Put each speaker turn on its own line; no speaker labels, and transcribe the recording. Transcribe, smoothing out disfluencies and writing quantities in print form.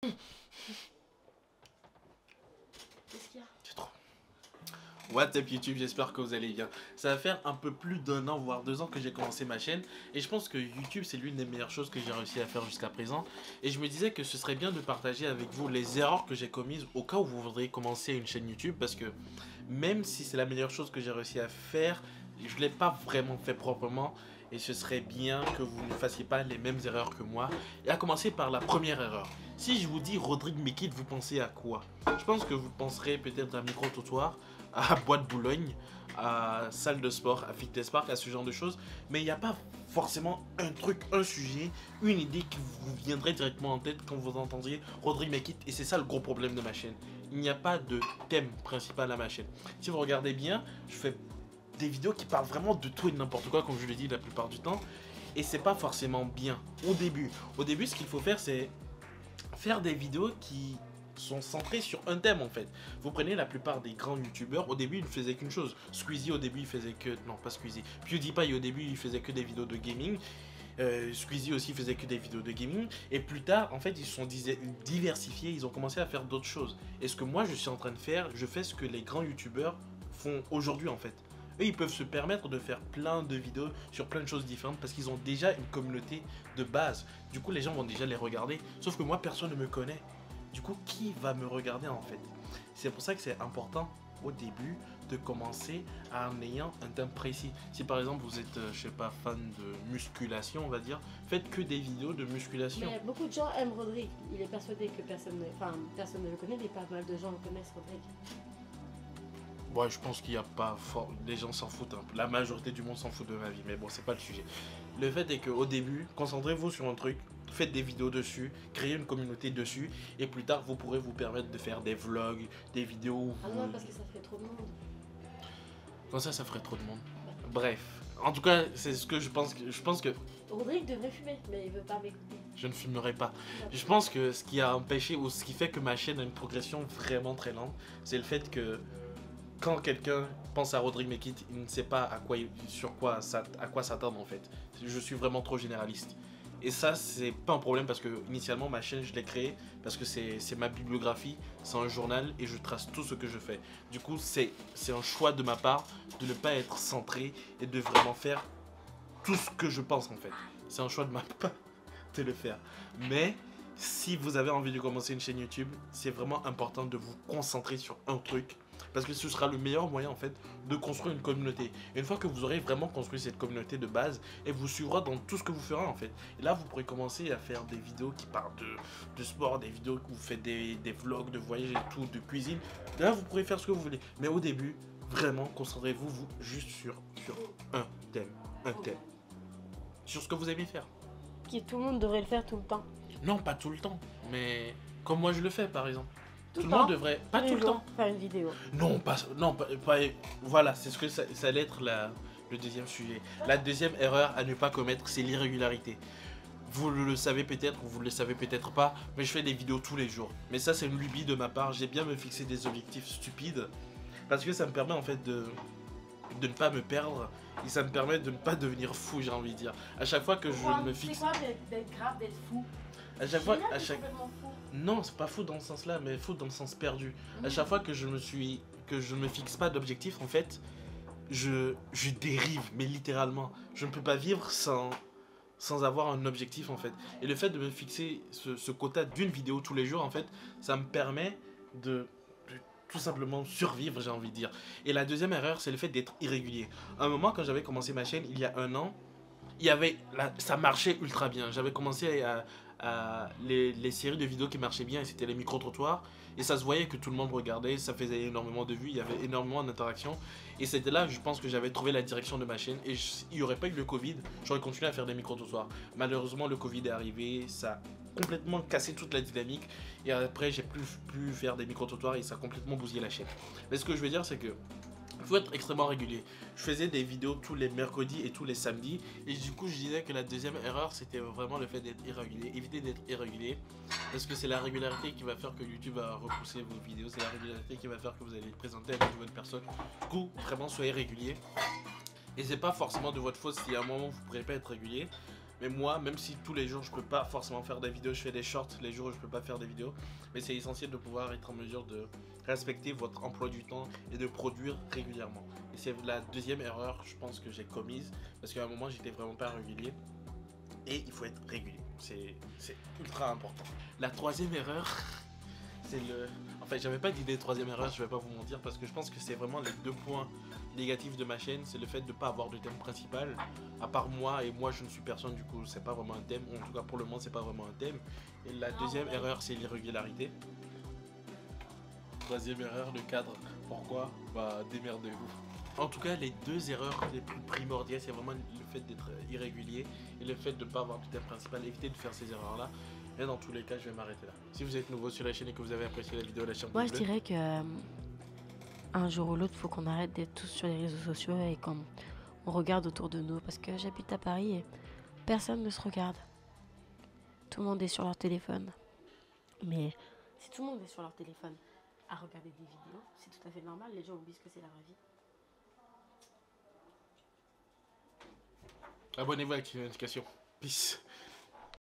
Qu'est-ce qu'il y a?
C'est trop. What's up YouTube, j'espère que vous allez bien. Ça va faire un peu plus d'un an, voire 2 ans que j'ai commencé ma chaîne. Et je pense que YouTube, c'est l'une des meilleures choses que j'ai réussi à faire jusqu'à présent. Et je me disais que ce serait bien de partager avec vous les erreurs que j'ai commises au cas où vous voudriez commencer une chaîne YouTube. Parce que même si c'est la meilleure chose que j'ai réussi à faire, je ne l'ai pas vraiment fait proprement. Et ce serait bien que vous ne fassiez pas les mêmes erreurs que moi. Et à commencer par la première erreur. Si je vous dis Rodrigue Mekit, vous pensez à quoi? Je pense que vous penserez peut-être à micro-trottoir, à Boîte Boulogne, à salle de sport, à fitness park, à ce genre de choses. Mais il n'y a pas forcément un truc, un sujet, une idée qui vous viendrait directement en tête quand vous entendriez Rodrigue Mekit. Et c'est ça le gros problème de ma chaîne. Il n'y a pas de thème principal à ma chaîne. Si vous regardez bien, je fais des vidéos qui parlent vraiment de tout et de n'importe quoi, comme je le dis la plupart du temps. Et c'est pas forcément bien au début. Au début, ce qu'il faut faire, c'est faire des vidéos qui sont centrées sur un thème en fait. Vous prenez la plupart des grands youtubeurs, au début ils ne faisaient qu'une chose. Squeezie au début il faisait que... Non pas Squeezie. PewDiePie au début il faisait que des vidéos de gaming. Squeezie aussi faisait que des vidéos de gaming. Et plus tard en fait ils se sont diversifiés, ils ont commencé à faire d'autres choses. Et ce que moi je suis en train de faire, je fais ce que les grands youtubeurs font aujourd'hui en fait. Eux, ils peuvent se permettre de faire plein de vidéos sur plein de choses différentes parce qu'ils ont déjà une communauté de base. Du coup, les gens vont déjà les regarder. Sauf que moi, personne ne me connaît. Du coup, qui va me regarder en fait? C'est pour ça que c'est important au début de commencer en ayant un thème précis. Si par exemple vous êtes, je sais pas, fan de musculation, on va dire, faites que des vidéos de musculation.
Mais beaucoup de gens aiment Rodrigue. Il est persuadé que personne ne le connaît, mais pas mal de gens le connaissent, Rodrigue.
Ouais, je pense qu'il n'y a pas fort. Les gens s'en foutent un peu. La majorité du monde s'en fout de ma vie, mais bon, c'est pas le sujet. Le fait est qu'au début, concentrez-vous sur un truc, faites des vidéos dessus, créez une communauté dessus, et plus tard, vous pourrez vous permettre de faire des vlogs, des vidéos. Où
Ah non, parce que ça ferait trop de monde.
Comme ça ferait trop de monde. Bref. En tout cas, c'est ce que je pense que. Je pense que.
Rodrigue devrait fumer, mais il veut pas m'écouter.
Je ne filmerai pas. Je pense que ce qui a empêché, ou ce qui fait que ma chaîne a une progression vraiment très lente, c'est le fait que quand quelqu'un pense à Rodrigue Mekit, il ne sait pas à quoi s'attendre en fait. Je suis vraiment trop généraliste. Et ça, c'est pas un problème parce que initialement ma chaîne, je l'ai créée parce que c'est ma bibliographie, c'est un journal et je trace tout ce que je fais. Du coup, c'est un choix de ma part de ne pas être centré et de vraiment faire tout ce que je pense en fait. C'est un choix de ma part de le faire. Mais si vous avez envie de commencer une chaîne YouTube, c'est vraiment important de vous concentrer sur un truc parce que ce sera le meilleur moyen en fait de construire une communauté. Et une fois que vous aurez vraiment construit cette communauté de base, et vous suivrez dans tout ce que vous ferez en fait. Et là vous pourrez commencer à faire des vidéos qui parlent de sport, des vidéos où vous faites des vlogs de voyage et tout, de cuisine. Là vous pourrez faire ce que vous voulez. Mais au début, vraiment concentrez-vous juste sur un thème. Un thème. Sur ce que vous aimez faire.
Qui tout le monde devrait le faire tout le temps.
Non, pas tout le temps, mais comme moi je le fais par exemple. Tout le
temps.
monde devrait, pas tout le temps.
Faire une vidéo.
Non, pas, voilà, c'est ce que ça allait être le deuxième sujet. La deuxième erreur à ne pas commettre, c'est l'irrégularité. Vous le savez peut-être ou vous ne le savez peut-être pas, mais je fais des vidéos tous les jours. Mais ça, c'est une lubie de ma part. J'aime bien me fixer des objectifs stupides parce que ça me permet en fait de ne pas me perdre et ça me permet de ne pas devenir fou, j'ai envie de dire. À chaque fois que je me fixe.
C'est quoi d'être grave, d'être fou?
À chaque fois,
complètement fou.
Non, c'est pas fou dans ce sens-là, mais fou dans le sens perdu. À chaque fois que je me fixe pas d'objectif, en fait, je dérive, mais littéralement. Je ne peux pas vivre sans avoir un objectif, en fait. Et le fait de me fixer ce quota d'une vidéo tous les jours, en fait, ça me permet de tout simplement survivre, j'ai envie de dire. Et la deuxième erreur, c'est le fait d'être irrégulier. À un moment, quand j'avais commencé ma chaîne, il y a un an, ça marchait ultra bien. J'avais commencé les séries de vidéos qui marchaient bien et c'était les micro-trottoirs et ça se voyait que tout le monde regardait, ça faisait énormément de vues, il y avait énormément d'interactions et c'était là je pense que j'avais trouvé la direction de ma chaîne et il n'y aurait pas eu le Covid, j'aurais continué à faire des micro-trottoirs. Malheureusement le Covid est arrivé, ça a complètement cassé toute la dynamique et après j'ai plus pu faire des micro-trottoirs et ça a complètement bousillé la chaîne. Mais ce que je veux dire c'est que il faut être extrêmement régulier. Je faisais des vidéos tous les mercredis et tous les samedis. Et du coup, je disais que la deuxième erreur, c'était vraiment le fait d'être irrégulier. Évitez d'être irrégulier. Parce que c'est la régularité qui va faire que YouTube va repousser vos vidéos. C'est la régularité qui va faire que vous allez présenter à une nouvelle personne. Du coup, vraiment, soyez régulier. Et c'est pas forcément de votre faute si à un moment vous ne pourrez pas être régulier. Mais moi, même si tous les jours je peux pas forcément faire des vidéos, je fais des shorts les jours où je peux pas faire des vidéos. Mais c'est essentiel de pouvoir être en mesure de respecter votre emploi du temps et de produire régulièrement. Et c'est la deuxième erreur, je pense, que j'ai commise. Parce qu'à un moment, j'étais vraiment pas régulier. Et il faut être régulier. C'est ultra important. La troisième erreur, c'est le... En fait, j'avais pas d'idée de troisième erreur, je vais pas vous mentir, parce que je pense que c'est vraiment les deux points négatifs de ma chaîne. C'est le fait de pas avoir de thème principal, à part moi, et moi je ne suis personne, du coup c'est pas vraiment un thème, en tout cas pour le moment c'est pas vraiment un thème. Et la deuxième erreur, c'est l'irrégularité. Troisième erreur, le cadre. Pourquoi? Bah démerdez-vous. En tout cas, les deux erreurs les plus primordiales, c'est vraiment le fait d'être irrégulier et le fait de ne pas avoir de thème principal. Évitez de faire ces erreurs-là. Et dans tous les cas, je vais m'arrêter là. Si vous êtes nouveau sur la chaîne et que vous avez apprécié la vidéo, lâchez un pouce
Moi, je
bleu.
dirais que un jour ou l'autre, faut qu'on arrête d'être tous sur les réseaux sociaux et qu'on regarde autour de nous. Parce que j'habite à Paris et personne ne se regarde. Tout le monde est sur leur téléphone. Mais si tout le monde est sur leur téléphone à regarder des vidéos, c'est tout à fait normal. Les gens oublient que c'est la vraie vie.
Abonnez-vous, activez les notifications. Peace.